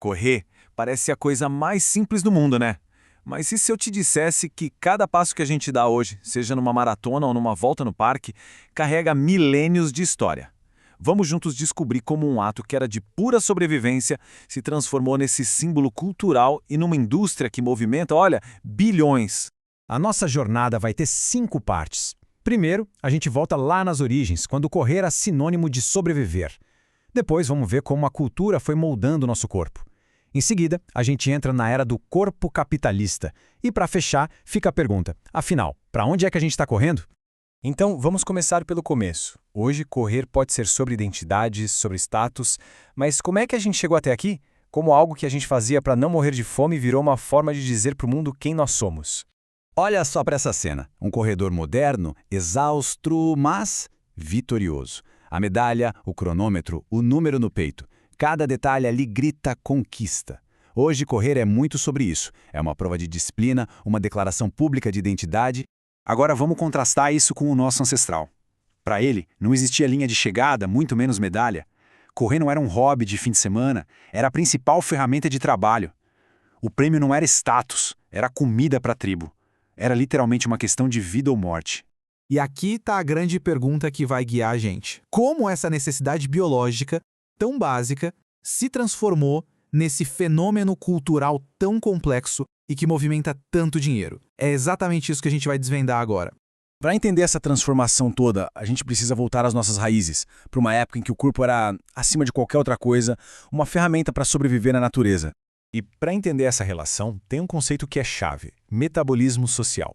Correr parece a coisa mais simples do mundo, né? Mas e se eu te dissesse que cada passo que a gente dá hoje, seja numa maratona ou numa volta no parque, carrega milênios de história? Vamos juntos descobrir como um ato que era de pura sobrevivência se transformou nesse símbolo cultural e numa indústria que movimenta, olha, bilhões. A nossa jornada vai ter 5 partes. Primeiro, a gente volta lá nas origens, quando correr era sinônimo de sobreviver. Depois, vamos ver como a cultura foi moldando nosso corpo. Em seguida, a gente entra na era do corpo capitalista. E para fechar, fica a pergunta: afinal, para onde é que a gente está correndo? Então, vamos começar pelo começo. Hoje, correr pode ser sobre identidade, sobre status, mas como é que a gente chegou até aqui? Como algo que a gente fazia para não morrer de fome virou uma forma de dizer para o mundo quem nós somos. Olha só para essa cena. Um corredor moderno, exausto, mas vitorioso. A medalha, o cronômetro, o número no peito. Cada detalhe ali grita conquista. Hoje, correr é muito sobre isso. É uma prova de disciplina, uma declaração pública de identidade. Agora vamos contrastar isso com o nosso ancestral. Para ele, não existia linha de chegada, muito menos medalha. Correr não era um hobby de fim de semana, era a principal ferramenta de trabalho. O prêmio não era status, era comida para a tribo. Era literalmente uma questão de vida ou morte. E aqui está a grande pergunta que vai guiar a gente. Como essa necessidade biológica, tão básica, se transformou nesse fenômeno cultural tão complexo e que movimenta tanto dinheiro? É exatamente isso que a gente vai desvendar agora. Para entender essa transformação toda, a gente precisa voltar às nossas raízes, para uma época em que o corpo era, acima de qualquer outra coisa, uma ferramenta para sobreviver na natureza. E para entender essa relação, tem um conceito que é chave: metabolismo social.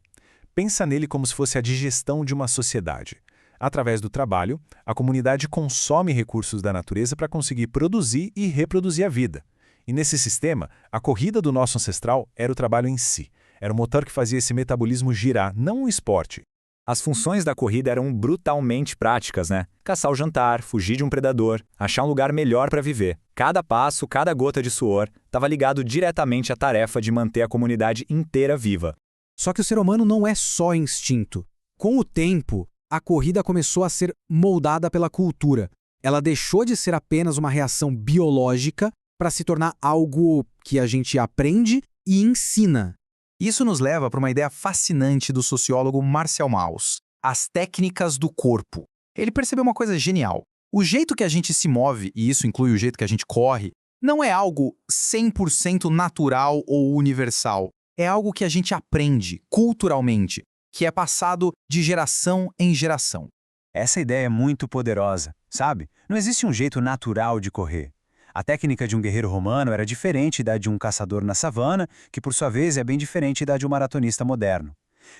Pensa nele como se fosse a digestão de uma sociedade. Através do trabalho, a comunidade consome recursos da natureza para conseguir produzir e reproduzir a vida. E nesse sistema, a corrida do nosso ancestral era o trabalho em si. Era o motor que fazia esse metabolismo girar, não um esporte. As funções da corrida eram brutalmente práticas, né? Caçar o jantar, fugir de um predador, achar um lugar melhor para viver. Cada passo, cada gota de suor estava ligado diretamente à tarefa de manter a comunidade inteira viva. Só que o ser humano não é só instinto. Com o tempo, a corrida começou a ser moldada pela cultura. Ela deixou de ser apenas uma reação biológica para se tornar algo que a gente aprende e ensina. Isso nos leva para uma ideia fascinante do sociólogo Marcel Mauss, as técnicas do corpo. Ele percebeu uma coisa genial. O jeito que a gente se move, e isso inclui o jeito que a gente corre, não é algo 100% natural ou universal. É algo que a gente aprende culturalmente, que é passado de geração em geração. Essa ideia é muito poderosa, sabe? Não existe um jeito natural de correr. A técnica de um guerreiro romano era diferente da de um caçador na savana, que por sua vez é bem diferente da de um maratonista moderno.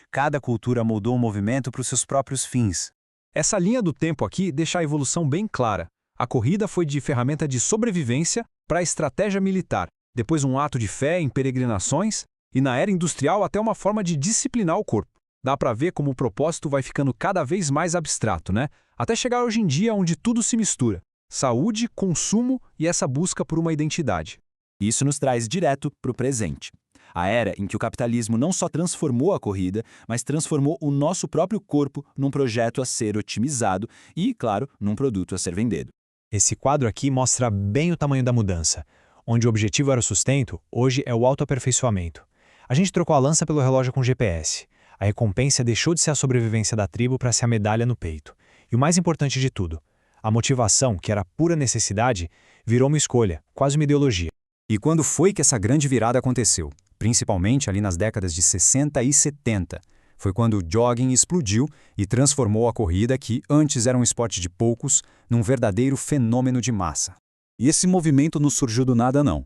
Cada cultura moldou o movimento para os seus próprios fins. Essa linha do tempo aqui deixa a evolução bem clara. A corrida foi de ferramenta de sobrevivência para a estratégia militar, depois um ato de fé em peregrinações, e na era industrial até uma forma de disciplinar o corpo. Dá para ver como o propósito vai ficando cada vez mais abstrato, né? Até chegar hoje em dia onde tudo se mistura. Saúde, consumo e essa busca por uma identidade. Isso nos traz direto para o presente. A era em que o capitalismo não só transformou a corrida, mas transformou o nosso próprio corpo num projeto a ser otimizado e, claro, num produto a ser vendido. Esse quadro aqui mostra bem o tamanho da mudança. Onde o objetivo era o sustento, hoje é o autoaperfeiçoamento. A gente trocou a lança pelo relógio com GPS. A recompensa deixou de ser a sobrevivência da tribo para ser a medalha no peito. E o mais importante de tudo, a motivação, que era pura necessidade, virou uma escolha, quase uma ideologia. E quando foi que essa grande virada aconteceu? Principalmente ali nas décadas de 60 e 70. Foi quando o jogging explodiu e transformou a corrida, que antes era um esporte de poucos, num verdadeiro fenômeno de massa. E esse movimento não surgiu do nada, não.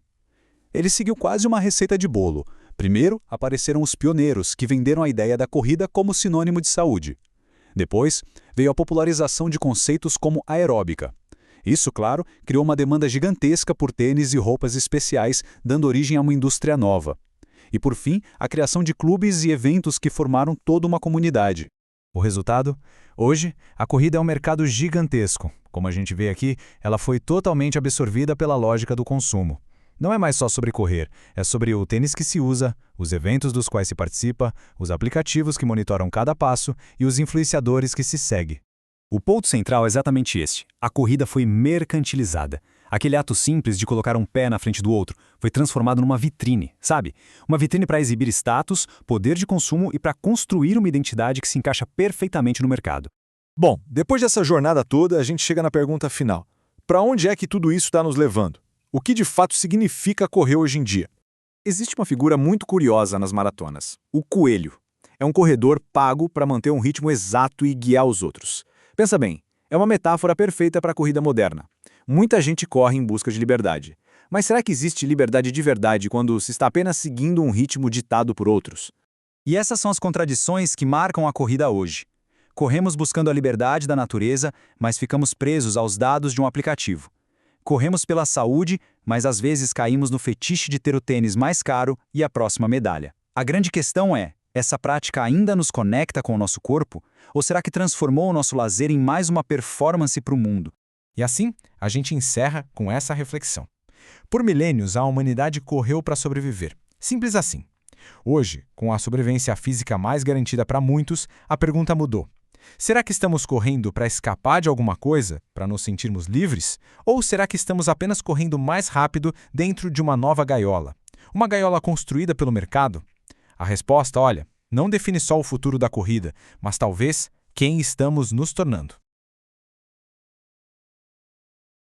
Ele seguiu quase uma receita de bolo. Primeiro, apareceram os pioneiros, que venderam a ideia da corrida como sinônimo de saúde. Depois, veio a popularização de conceitos como aeróbica. Isso, claro, criou uma demanda gigantesca por tênis e roupas especiais, dando origem a uma indústria nova. E, por fim, a criação de clubes e eventos que formaram toda uma comunidade. O resultado? Hoje, a corrida é um mercado gigantesco. Como a gente vê aqui, ela foi totalmente absorvida pela lógica do consumo. Não é mais só sobre correr, é sobre o tênis que se usa, os eventos dos quais se participa, os aplicativos que monitoram cada passo e os influenciadores que se segue. O ponto central é exatamente este. A corrida foi mercantilizada. Aquele ato simples de colocar um pé na frente do outro foi transformado numa vitrine, sabe? Uma vitrine para exibir status, poder de consumo e para construir uma identidade que se encaixa perfeitamente no mercado. Bom, depois dessa jornada toda, a gente chega na pergunta final. Para onde é que tudo isso está nos levando? O que de fato significa correr hoje em dia? Existe uma figura muito curiosa nas maratonas: o coelho. É um corredor pago para manter um ritmo exato e guiar os outros. Pensa bem, é uma metáfora perfeita para a corrida moderna. Muita gente corre em busca de liberdade. Mas será que existe liberdade de verdade quando se está apenas seguindo um ritmo ditado por outros? E essas são as contradições que marcam a corrida hoje. Corremos buscando a liberdade da natureza, mas ficamos presos aos dados de um aplicativo. Corremos pela saúde, mas às vezes caímos no fetiche de ter o tênis mais caro e a próxima medalha. A grande questão é: essa prática ainda nos conecta com o nosso corpo? Ou será que transformou o nosso lazer em mais uma performance para o mundo? E assim, a gente encerra com essa reflexão. Por milênios, a humanidade correu para sobreviver. Simples assim. Hoje, com a sobrevivência física mais garantida para muitos, a pergunta mudou. Será que estamos correndo para escapar de alguma coisa, para nos sentirmos livres? Ou será que estamos apenas correndo mais rápido dentro de uma nova gaiola? Uma gaiola construída pelo mercado? A resposta, olha, não define só o futuro da corrida, mas talvez quem estamos nos tornando.